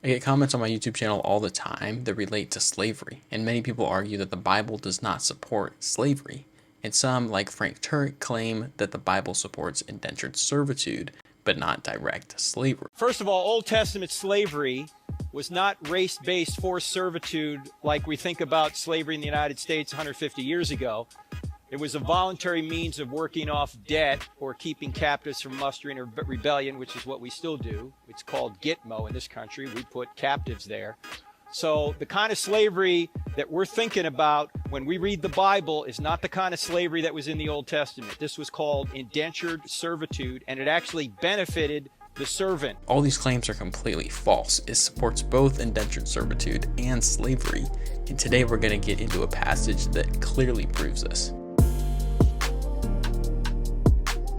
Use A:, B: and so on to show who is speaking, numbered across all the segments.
A: I get comments on my YouTube channel all the time that relate to slavery, and many people argue that the Bible does not support slavery. And some, like Frank Turek, claim that the Bible supports indentured servitude, but not direct slavery.
B: First of all, Old Testament slavery was not race-based forced servitude like we think about slavery in the United States 150 years ago. It was a voluntary means of working off debt or keeping captives from mustering or rebellion, which is what we still do. It's called Gitmo in this country. We put captives there. So the kind of slavery that we're thinking about when we read the Bible is not the kind of slavery that was in the Old Testament. This was called indentured servitude, and it actually benefited the servant.
A: All these claims are completely false. It supports both indentured servitude and slavery, and today we're going to get into a passage that clearly proves this.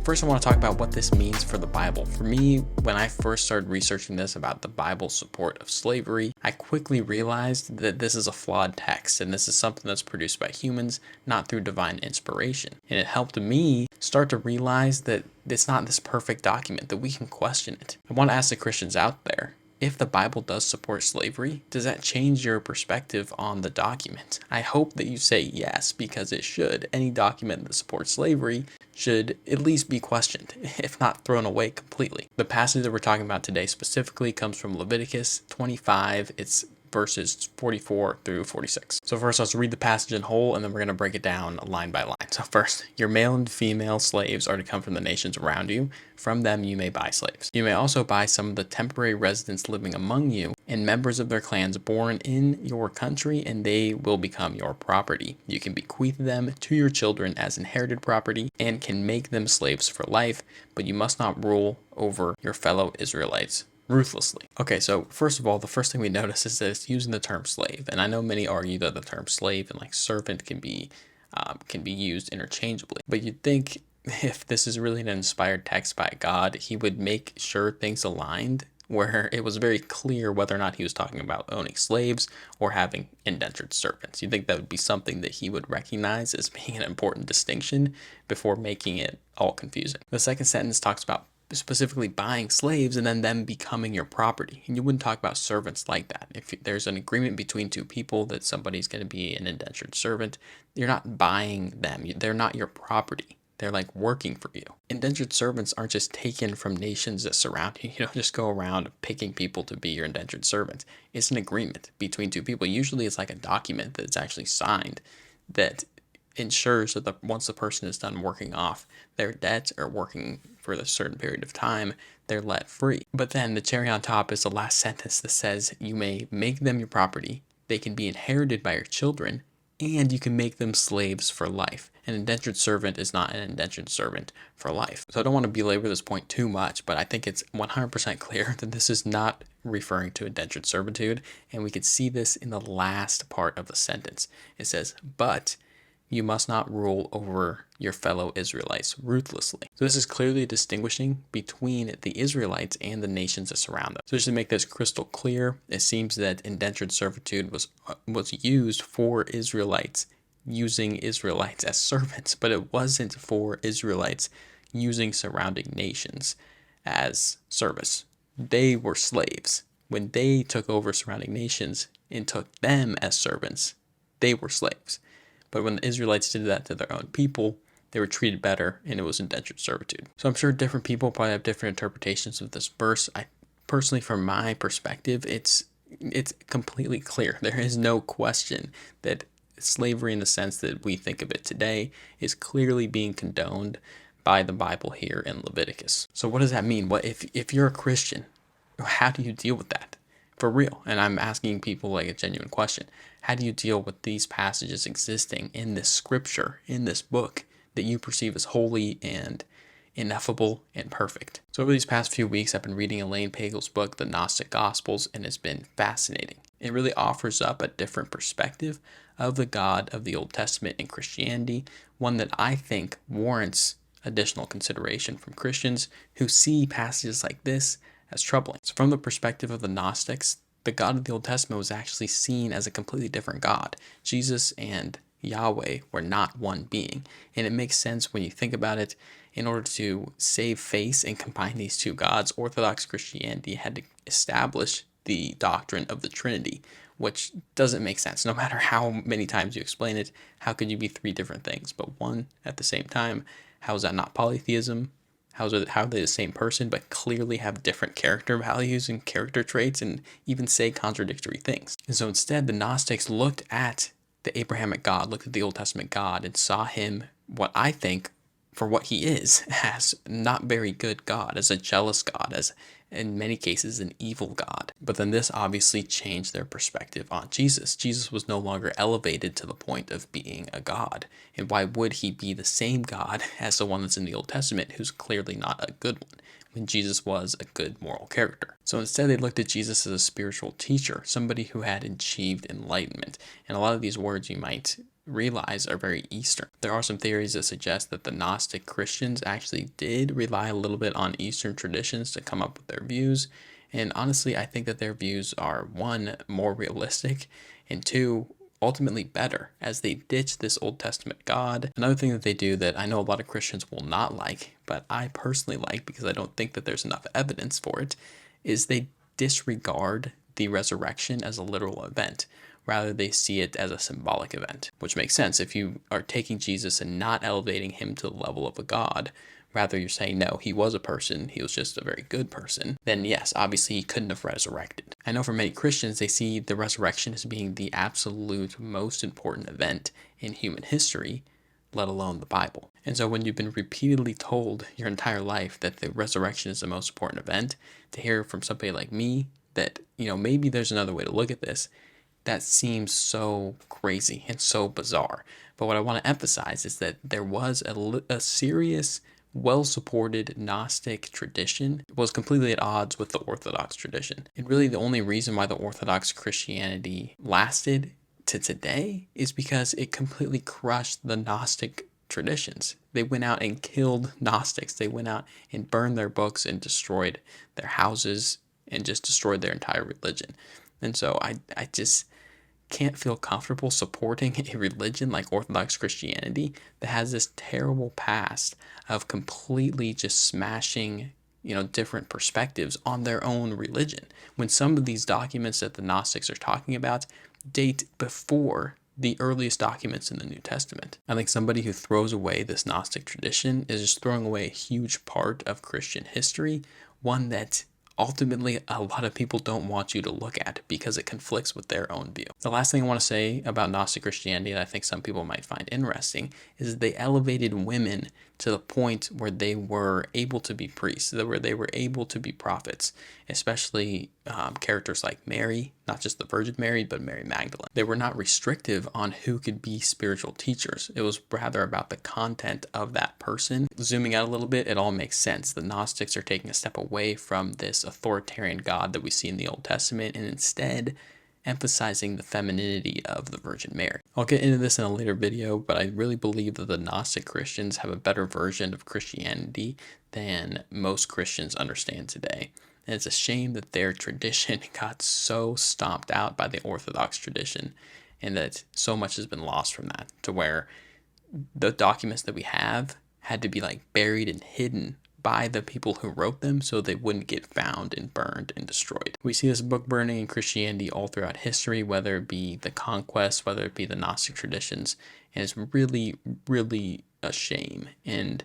A: First, I want to talk about what this means for the Bible. For me, when I first started researching this about the Bible's support of slavery, I quickly realized that this is a flawed text, and this is something that's produced by humans, not through divine inspiration. And it helped me start to realize that it's not this perfect document, that we can question it. I want to ask the Christians out there, if the Bible does support slavery, does that change your perspective on the document? I hope that you say yes, because it should. Any document that supports slavery should at least be questioned, if not thrown away completely. The passage that we're talking about today specifically comes from Leviticus 25. It's verses 44 through 46. So first, let's read the passage in whole, and then we're going to break it down line by line. So first, your male and female slaves are to come from the nations around you. From them you may buy slaves. You may also buy some of the temporary residents living among you and members of their clans born in your country, and they will become your property. You can bequeath them to your children as inherited property and can make them slaves for life, but you must not rule over your fellow Israelites ruthlessly. Okay, so first of all, the first thing we notice is that it's using the term slave, and I know many argue that the term slave and like servant can be used interchangeably. But you'd think if this is really an inspired text by God, he would make sure things aligned where it was very clear whether or not he was talking about owning slaves or having indentured servants. You'd think that would be something that he would recognize as being an important distinction before making it all confusing. The second sentence talks about specifically buying slaves and then them becoming your property. And you wouldn't talk about servants like that. If there's an agreement between two people that somebody's going to be an indentured servant, you're not buying them. They're not your property. They're like working for you. Indentured servants aren't just taken from nations that surround you. You don't just go around picking people to be your indentured servants. It's an agreement between two people. Usually it's like a document that's actually signed that ensures that once the person is done working off their debt or working for a certain period of time, they're let free. But then the cherry on top is the last sentence that says you may make them your property, they can be inherited by your children, and you can make them slaves for life. An indentured servant is not an indentured servant for life. So I don't want to belabor this point too much, but I think it's 100% clear that this is not referring to indentured servitude, and we could see this in the last part of the sentence. It says, but you must not rule over your fellow Israelites ruthlessly. So this is clearly distinguishing between the Israelites and the nations that surround them. So just to make this crystal clear, it seems that indentured servitude was used for Israelites using Israelites as servants, but it wasn't for Israelites using surrounding nations as service. They were slaves. When they took over surrounding nations and took them as servants, they were slaves. But when the Israelites did that to their own people, they were treated better, and it was indentured servitude. So I'm sure different people probably have different interpretations of this verse. I personally, from my perspective, it's completely clear. There is no question that slavery in the sense that we think of it today is clearly being condoned by the Bible here in Leviticus. So what does that mean? What if you're a Christian, how do you deal with that? For real. And I'm asking people like a genuine question. How do you deal with these passages existing in this scripture, in this book, that you perceive as holy and ineffable and perfect? So over these past few weeks, I've been reading Elaine Pagel's book, The Gnostic Gospels, and it's been fascinating. It really offers up a different perspective of the God of the Old Testament in Christianity, one that I think warrants additional consideration from Christians who see passages like this as troubling. So from the perspective of the Gnostics, the God of the Old Testament was actually seen as a completely different God. Jesus and Yahweh were not one being. And it makes sense when you think about it. In order to save face and combine these two gods, Orthodox Christianity had to establish the doctrine of the Trinity, which doesn't make sense. No matter how many times you explain it, how could you be three different things, but one at the same time? How is that not polytheism? How are they the same person, but clearly have different character values and character traits and even say contradictory things? And so instead, the Gnostics looked at the Abrahamic God, looked at the Old Testament God, and saw him, what I think, for what he is, as not very good God, as a jealous God, as in many cases an evil God. But then this obviously changed their perspective on Jesus. Jesus was no longer elevated to the point of being a God. And why would he be the same God as the one that's in the Old Testament, who's clearly not a good one, when Jesus was a good moral character? So instead they looked at Jesus as a spiritual teacher, somebody who had achieved enlightenment. And a lot of these words you might realize are very Eastern. There are some theories that suggest that the Gnostic Christians actually did rely a little bit on Eastern traditions to come up with their views. And honestly, I think that their views are, one, more realistic, and two, ultimately better, as they ditch this Old Testament God. Another thing that they do that I know a lot of Christians will not like, but I personally like because I don't think that there's enough evidence for it, is they disregard the resurrection as a literal event. Rather, they see it as a symbolic event, which makes sense. If you are taking Jesus and not elevating him to the level of a God, rather you're saying, no, he was a person, he was just a very good person, then yes, obviously he couldn't have resurrected. I know for many Christians, they see the resurrection as being the absolute most important event in human history, let alone the Bible. And so when you've been repeatedly told your entire life that the resurrection is the most important event, to hear from somebody like me that, maybe there's another way to look at this, that seems so crazy and so bizarre. But what I want to emphasize is that there was a serious, well-supported Gnostic tradition. It was completely at odds with the Orthodox tradition. And really the only reason why the Orthodox Christianity lasted to today is because it completely crushed the Gnostic traditions. They went out and killed Gnostics. They went out and burned their books and destroyed their houses and just destroyed their entire religion. And so I just can't feel comfortable supporting a religion like Orthodox Christianity that has this terrible past of completely just smashing, different perspectives on their own religion, when some of these documents that the Gnostics are talking about date before the earliest documents in the New Testament. I think somebody who throws away this Gnostic tradition is just throwing away a huge part of Christian history, one that ultimately a lot of people don't want you to look at because it conflicts with their own view. The last thing I want to say about Gnostic Christianity that I think some people might find interesting is that they elevated women to the point where they were able to be priests, where they were able to be prophets, especially characters like Mary, not just the Virgin Mary, but Mary Magdalene. They were not restrictive on who could be spiritual teachers. It was rather about the content of that person. Zooming out a little bit, it all makes sense. The Gnostics are taking a step away from this authoritarian God that we see in the Old Testament and instead emphasizing the femininity of the Virgin Mary. I'll get into this in a later video, but I really believe that the Gnostic Christians have a better version of Christianity than most Christians understand today. And it's a shame that their tradition got so stomped out by the Orthodox tradition and that so much has been lost from that, to where the documents that we have had to be buried and hidden by the people who wrote them so they wouldn't get found and burned and destroyed. We see this book burning in Christianity all throughout history, whether it be the conquest, whether it be the Gnostic traditions, and it's really, really a shame. And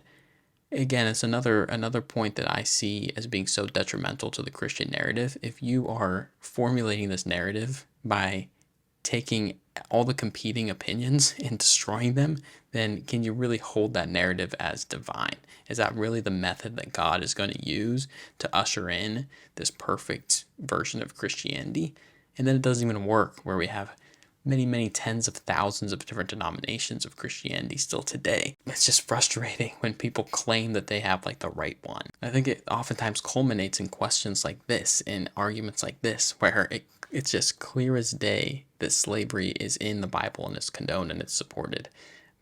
A: again, it's another point that I see as being so detrimental to the Christian narrative. If you are formulating this narrative by taking all the competing opinions and destroying them, then can you really hold that narrative as divine? Is that really the method that God is going to use to usher in this perfect version of Christianity? And then it doesn't even work, where we have many, many tens of thousands of different denominations of Christianity still today. It's just frustrating when people claim that they have the right one. I think it oftentimes culminates in questions like this, in arguments like this, where it's just clear as day that slavery is in the Bible and it's condoned and it's supported.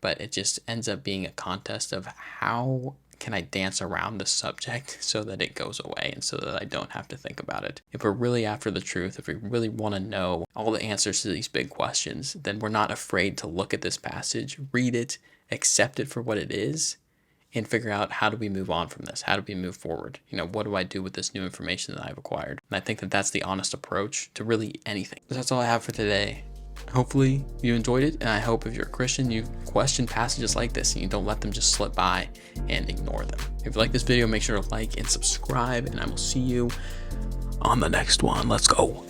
A: But it just ends up being a contest of how can I dance around the subject so that it goes away and so that I don't have to think about it. If we're really after the truth, if we really want to know all the answers to these big questions, then we're not afraid to look at this passage, read it, accept it for what it is, and figure out, how do we move on from this? How do we move forward? What do I do with this new information that I've acquired? And I think that that's the honest approach to really anything. So that's all I have for today. Hopefully you enjoyed it, and I hope if you're a Christian, you question passages like this and you don't let them just slip by and ignore them. If you like this video, make sure to like and subscribe, and I will see you on the next one. Let's go.